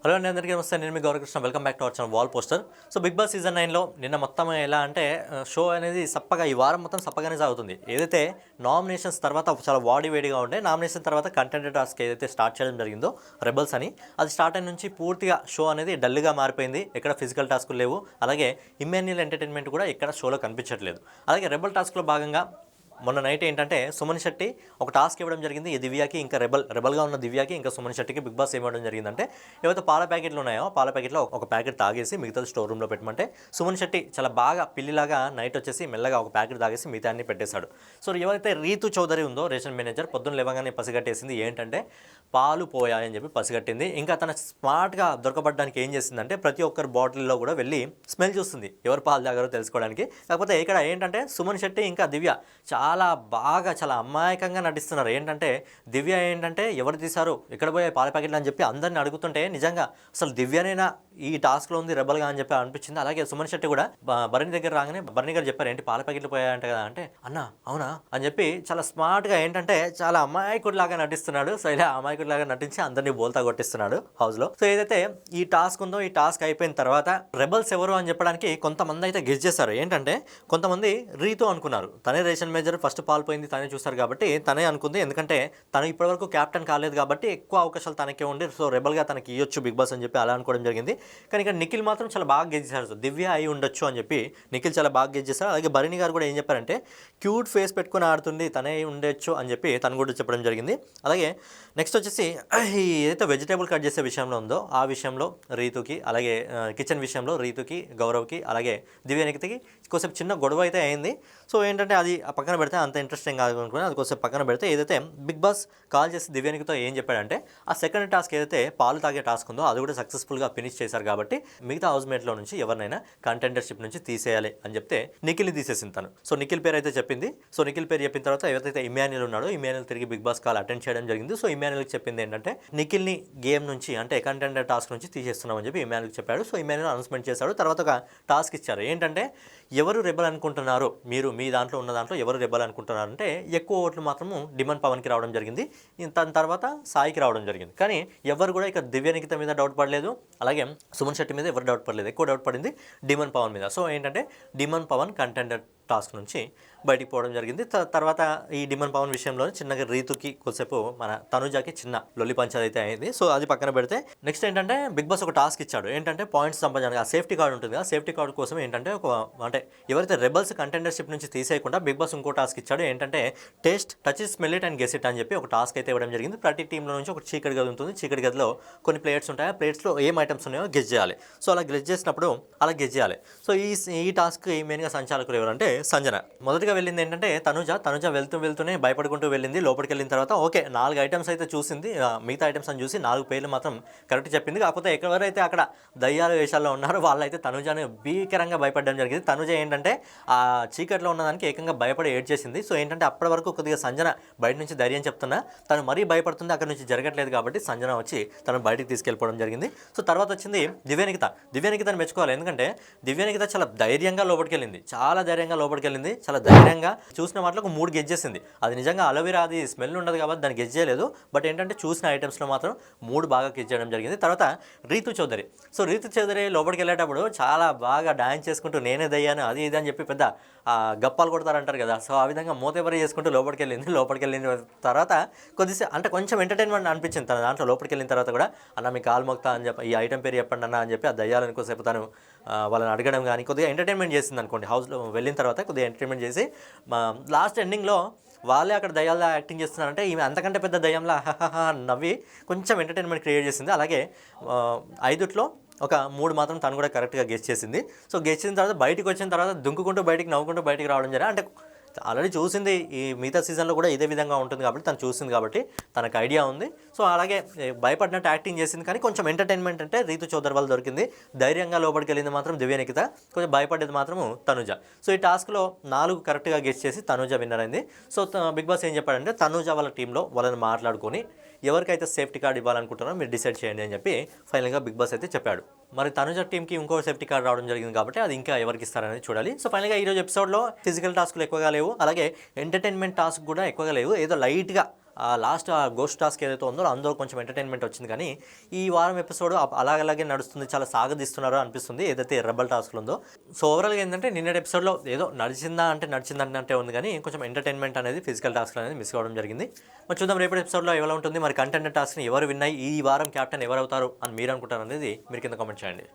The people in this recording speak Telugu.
హలో అండి, అందరికీ నమస్తే. నేను మీ Gaurakrishna. Welcome back to our channel wall poster. So big boss season 9లో నిన్న మొత్తం ఎలా అంటే షో అనేది సప్పగా ఈ వారం మొత్తం సప్పగానే సాగుతుంది. ఏదైతే నామినేషన్స్ తర్వాత చాలా వాడి వేడిగా ఉండే నామినేషన్ తర్వాత కంటెంట్ టాస్క్ ఏదైతే స్టార్ట్ చేయడం జరిగిందో రెబల్స్ అని, అది స్టార్ట్ అయిన నుంచి పూర్తిగా షో అనేది డల్గా మారిపోయింది. ఎక్కడ ఫిజికల్ టాస్కులు లేవు, అలాగే ఇమ్మాన్యుయల్ ఎంటర్టైన్మెంట్ కూడా ఎక్కడ షోలో కనిపించట్లేదు. అలాగే రెబల్ టాస్క్లో భాగంగా మొన్న నైట్ ఏంటంటే సుమన్ శెట్టి ఒక టాస్క్ ఇవ్వడం జరిగింది. ఈ దివ్యాకి ఇంకా రెబల్గా ఉన్న దివ్యాకి ఇంకా సుమన్ శెట్టికి బిగ్ బాస్ ఏమివ్వడం జరిగిందంటే, ఏవైతే పాల ప్యాకెట్లు ఉన్నాయో పాల ప్యాకెట్లో ఒక ప్యాకెట్ తాగేసి మిగతా స్టోర్ రూమ్లో పెట్టమంటే సుమన్ శెట్టి చాలా బాగా పిల్లిలాగా నైట్ వచ్చేసి మెల్లగా ఒక ప్యాకెట్ తాగేసి మిగతా అన్ని పెట్టేశాడు. సో ఎవరైతే రీతు చౌదరి ఉందో రేషన్ మేనేజర్, పొద్దున్న లేవగానే పసిగట్టేసింది. ఏంటంటే పాలు పోయాయని చెప్పి పసిగట్టింది. ఇంకా తన స్మార్ట్గా దొరకబడడానికి ఏం చేసిందంటే ప్రతి ఒక్కరి బాటిల్లో కూడా వెళ్ళి స్మెల్ చూస్తుంది, ఎవరు పాలు తాగారో తెలుసుకోవడానికి. కాకపోతే ఇక్కడ ఏంటంటే సుమన్ శెట్టి ఇంకా దివ్య చాలా బాగా చాలా అమాయకంగా నటిస్తున్నారు. ఏంటంటే దివ్య ఏంటంటే ఎవరు తీశారు, ఎక్కడ పోయే పాల ప్యాకెట్లు అని చెప్పి అందరిని అడుగుతుంటే నిజంగా అసలు దివ్యనైనా ఈ టాస్క్లో ఉంది రెబల్గా అని చెప్పి అనిపించింది. అలాగే సుమన్ శెట్టి కూడా భరణి దగ్గర రాగానే భరణి గారు చెప్పారు, ఏంటి పాల ప్యాకెట్లు పోయాయంట కదా అంటే, అన్న అవునా అని చెప్పి చాలా స్మార్ట్గా ఏంటంటే చాలా అమాయకుడిలాగా నటిస్తున్నాడు. సో ఇలా అమాయకుడిలాగా నటించి అందరినీ బోల్తా కొట్టిస్తున్నాడు హౌస్లో. సో ఏదైతే ఈ టాస్క్ ఉందో ఈ టాస్క్ అయిపోయిన తర్వాత రెబల్స్ ఎవరు అని చెప్పడానికి కొంతమంది అయితే గెస్ చేశారు. ఏంటంటే కొంతమంది రీతు అనుకున్నారు, తనే రేషన్ మేనేజర్, ఫస్ట్ పాలు పోయింది తనే చూస్తారు కాబట్టి తనే అనుకుంది. ఎందుకంటే తను ఇప్పటివరకు క్యాప్టెన్ కాలేదు కాబట్టి ఎక్కువ అవకాశాలు తనకే ఉండి సో రెబల్గా తనకి ఇవ్వచ్చు బిగ్ బాస్ అని చెప్పి అలా అనుకోవడం జరిగింది. కానీ ఇక్కడ నిఖిల్ మాత్రం చాలా బాగా గెస్ చేశారు, దివ్య అయి ఉండొచ్చు అని చెప్పి నిఖిల్ చాలా బాగా గెస్ చేశారు. అలాగే భరణి గారు కూడా ఏం చెప్పారంటే క్యూట్ ఫేస్ పెట్టుకుని ఆడుతుంది తనే ఉండొచ్చు అని చెప్పి తను కూడా చెప్పడం జరిగింది. అలాగే నెక్స్ట్ వచ్చేసి ఈ ఏదైతే వెజిటేబుల్ కట్ చేసే విషయంలో ఉందో ఆ విషయంలో రీతుకి, అలాగే కిచెన్ విషయంలో రీతుకి, గౌరవ్కి, అలాగే దివ్యానికికి కొంచెం చిన్న గొడవ అయితే అయింది. సో ఏంటంటే అది పక్కన పెడితే అంత ఇంట్రెస్టింగ్ కాదు అనుకుని అది కొంచెం పక్కన పెడితే, ఏదైతే బిగ్ బాస్ కాల్ చేసి దివ్యానికితో ఏం చెప్పాడంటే ఆ సెకండ్ టాస్క్ ఏదైతే పాలు తాగే టాస్క్ ఉందో అది కూడా సక్సెస్ఫుల్గా ఫినిష్ చేశారు కాబట్టి మిగతా హౌస్మేట్లో నుంచి ఎవరినైనా కంటెండర్షిప్ నుంచి తీసేయాలి అని చెప్తే నిఖిల్ని తీసేసింది తను. సో నిఖిల్ పేరు అయితే చెప్పింది. సో నిఖిల్ పేరు చెప్పిన తర్వాత ఎవరైతే ఇమ్మాన్యుయల్ ఉన్నాడో ఇమ్మాన్యుయల్ తిరిగి బిగ్ బాస్ కాల్ అటెండ్ చేయడం జరిగింది. సో ఇమ్మాన్యుల్కి చెప్పింది ఏంటంటే నిఖిల్ని గేమ్ నుంచి అంటే కంటెండర్ టాస్క్ నుంచి తీసేస్తున్నామని చెప్పి ఇమ్మాన్యుల్కి చెప్పాడు. సో ఇమ్మాన్యుల్ అనౌన్స్మెంట్ చేశాడు. తర్వాత ఒక టాస్క్ ఇచ్చారు. ఏంటంటే ఎవరు రెబల్ అనుకుంటున్నారు, మీరు మీ దాంట్లో ఉన్న దాంట్లో ఎవరు రెబల్ అనుకుంటున్నారు అంటే ఎక్కువ ఓట్లు మాత్రము డిమన్ పవన్కి రావడం జరిగింది, దాని తర్వాత సాయికి రావడం జరిగింది. కానీ ఎవరు కూడా ఇక దివ్యనికిత మీద డౌట్ పడలేదు, అలాగే సుమన్ శెట్టి మీద ఎవరు డౌట్ పడలేదు. ఎక్కువ డౌట్ పడింది డిమన్ పవన్ మీద. సో ఏంటంటే డిమన్ పవన్ కంటెండర్ టాస్క్ నుంచి బయటికి పోవడం జరిగింది. తర్వాత ఈ డిమన్ పవన్ విషయంలో చిన్నగా రీతుకి కొద్దిసేపు మన తనుజాకి చిన్న లొల్లి పంచాయతీ అయితే అయింది. సో అది పక్కన పెడితే నెక్స్ట్ ఏంటంటే బిగ్ బాస్ ఒక టాస్క్ ఇచ్చాడు. ఏంటంటే పాయింట్స్ సంపాదించడానికి ఆ సేఫ్టీ కార్డు ఉంటుంది కదా, సేఫ్టీ కార్డు కోసం ఏంటంటే అంటే ఎవరైతే రెబల్స్ కంటెండర్షిప్ నుంచి తీసేయకుండా బిగ్ బాస్ ఇంకో టాస్క్ ఇచ్చాడు. ఏంటంటే taste, touch, smell it and guess it అని చెప్పి ఒక టాస్క్ అయితే ఇవ్వడం జరిగింది. ప్రతి టీంలో నుంచి ఒక చీకటి గది ఉంటుంది. చీకటి గదిలో కొన్ని ప్లేట్స్ ఉంటాయి. ఆ ప్లేట్స్లో ఏం ఐటమ్స్ ఉన్నాయో గెస్ చేయాలి. సో అలా గెస్ చేసినప్పుడు అలా గెస్ చేయాలి. సో ఈ టాస్క్ మెయిన్గా సంచాలకులు ఎవరంటే సంజన. మొదటిగా వెళ్ళింది ఏంటంటే తనుజ వెళ్తూనే భయపడుకుంటూ వెళ్ళింది. లోపలికి వెళ్ళిన తర్వాత ఓకే 4 ఐటమ్స్ అయితే చూసింది, మిగతా ఐటమ్స్ అని చూసి 4 పేర్లు మాత్రం కరెక్ట్ చెప్పింది. కాకపోతే ఎవరైతే అక్కడ దయ్యాల వేషాల్లో ఉన్నారో వాళ్ళైతే తనుజని భీకరంగా భయపడడం జరిగింది. తనుజ ఏంటంటే ఆ చీకట్లో ఉన్నదానికి ఏకంగా భయపడి ఏడ్చేసింది. సో ఏంటంటే అప్పటి వరకు కొద్దిగా సంజన బయట నుంచి ధైర్యం చెప్తున్నా తను మరీ భయపడుతుంది, అక్కడ నుంచి జరగట్లేదు కాబట్టి సంజన వచ్చి తను బయటికి తీసుకెళ్ళిపోవడం జరిగింది. సో తర్వాత వచ్చింది దివ్యానికితని మెచ్చుకోవాలి. ఎందుకంటే దివ్యానికిత చాలా ధైర్యంగా లోపలికి వెళ్ళింది, చాలా ధైర్యంగా లోపలికి వెళ్ళింది, చాలా ధైర్యంగా చూసిన వాటిలో 3 గెస్ చేసింది. అది నిజంగా అలోవెరా అది స్మెల్ ఉండదు కాబట్టి దాన్ని గెస్ చేయలేదు. బట్ ఏంటంటే చూసిన ఐటమ్స్లో మాత్రం 3 బాగా గెస్ చేయడం జరిగింది. తర్వాత రీతు చౌదరి లోపలికి వెళ్ళేటప్పుడు చాలా బాగా డాన్స్ చేసుకుంటూ నేనే దయ్యాను అది ఇది అని చెప్పి పెద్ద గప్పాలు కొడతారంటారు కదా. సో ఆ విధంగా మూతెవరి చేసుకుంటూ లోపలికి వెళ్ళిన తర్వాత కొద్దిసేపు అంటే కొంచెం ఎంటర్టైన్మెంట్ అనిపించింది తన దాంట్లో. లోపలికి వెళ్ళిన తర్వాత కూడా అన్న మీ కాలు మొక్తా అని చెప్పి ఈ ఐటమ్ పేరు చెప్పండి అన్న అని చెప్పి ఆ దయ్యాలను కొద్దిసేపు తను వాళ్ళని అడగడం కానీ కొద్దిగా ఎంటర్టైన్మెంట్ చేసింది అనుకోండి. హౌస్లో వెళ్ళిన తర్వాత కొద్దిగా ఎంటర్టైన్మెంట్ చేసి లాస్ట్ ఎండింగ్లో వాళ్ళే అక్కడ దయ్యాల్లో యాక్టింగ్ చేస్తున్నారంటే ఈమె అంతకంటే పెద్ద దయ్యంలా నవ్వి కొంచెం ఎంటర్టైన్మెంట్ క్రియేట్ చేసింది. అలాగే 5లో ఒక 3 మాత్రం తను కూడా కరెక్ట్గా గెస్ చేసింది. సో గెస్ చేసిన తర్వాత బయటికి వచ్చిన తర్వాత దుంకుకుంటూ నవ్వుకుంటూ బయటికి రావడం జరిగింది. అంటే ఆల్రెడీ చూసింది, ఈ మిగతా సీజన్లో కూడా ఇదే విధంగా ఉంటుంది కాబట్టి తను చూసింది కాబట్టి తనకు ఐడియా ఉంది. సో అలాగే భయపడినట్టు యాక్టింగ్ చేసింది. కానీ కొంచెం ఎంటర్టైన్మెంట్ అంటే రీతు చౌదరి వల్ల దొరికింది. ధైర్యంగా లోపలికి వెళ్ళింది మాత్రం దివ్యానికిత, కొంచెం భయపడేది మాత్రము తనుజ. సో ఈ టాస్క్లో 4 కరెక్ట్గా గెస్ చేసి తనుజ విన్నర్ అయింది. సో బిగ్ బాస్ ఏం చెప్పాడంటే తనుజ వాళ్ళ టీంలో వాళ్ళని మాట్లాడుకొని ఎవరికైతే సేఫ్టీ కార్డు ఇవ్వాలనుకుంటారో మీరు డిసైడ్ చేయండి అని చెప్పి ఫైనల్గా బిగ్ బాస్ అయితే చెప్పాడు. మరి తనుజ టీంకి ఇంకో సేఫ్టీ కార్డు రావడం జరిగింది కాబట్టి అది ఇంకా ఎవరికి ఇస్తారనేది చూడాలి. సో ఫైనల్గా ఈరోజు ఎపిసోడ్లో ఫిజికల్ టాస్క్లు ఎక్కువగా లేవు, అలాగే ఎంటర్టైన్మెంట్ టాస్క్ కూడా ఎక్కువగా లేవు. ఏదో లైట్గా లాస్ట్ ఆ గోస్ట్ టాస్క్ ఏదైతే ఉందో అందులో కొంచెం ఎంటర్టైన్మెంట్ వచ్చింది, కానీ ఈ వారం ఎపిసోడ్ అలాగే నడుస్తుంది, చాలా సాగదీస్తున్నారో అనిపిస్తుంది ఏదైతే రెబల్ టాస్క్లు ఉందో. సో ఓవరాల్గా ఏంటంటే నిన్నటి ఎపిసోడ్లో ఏదో నడిచిందంటే ఉంది, కానీ కొంచెం ఎంటర్టైన్మెంట్ అనేది ఫిజికల్ టాస్క్ అనేది మిస్ కావడం జరిగింది. మరి చూద్దాం రేపటి ఎపిసోడ్లో ఎలా ఉంటుంది, మరి కంటెంట్ టాస్క్ని ఎవరు విన్నాయి, ఈ వారం క్యాప్టెన్ ఎవరు అవుతారు అని మీరు అనుకుంటారు అనేది మీరు కింద కామెంట్ చేయండి.